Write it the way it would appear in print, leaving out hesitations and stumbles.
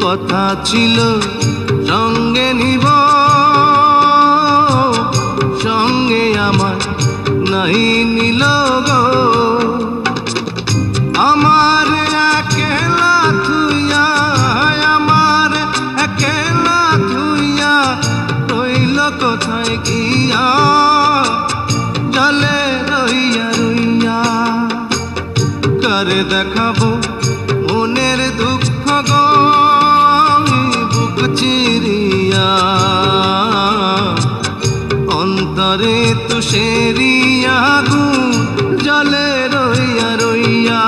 কথা ছিল সঙ্গে নিব, সঙ্গে আমার নাই নিল গো। আমার একলা থুইয়া, আমার একলা থুইয়া রইল কোথায় গিয়া, জলে রইয়া রইয়া। কারে দেখাবো মনের দুঃখ গো বুক চিরিয়া, অন্তরে তুষেরিয়া আগুন জলে রইয়া রইয়া।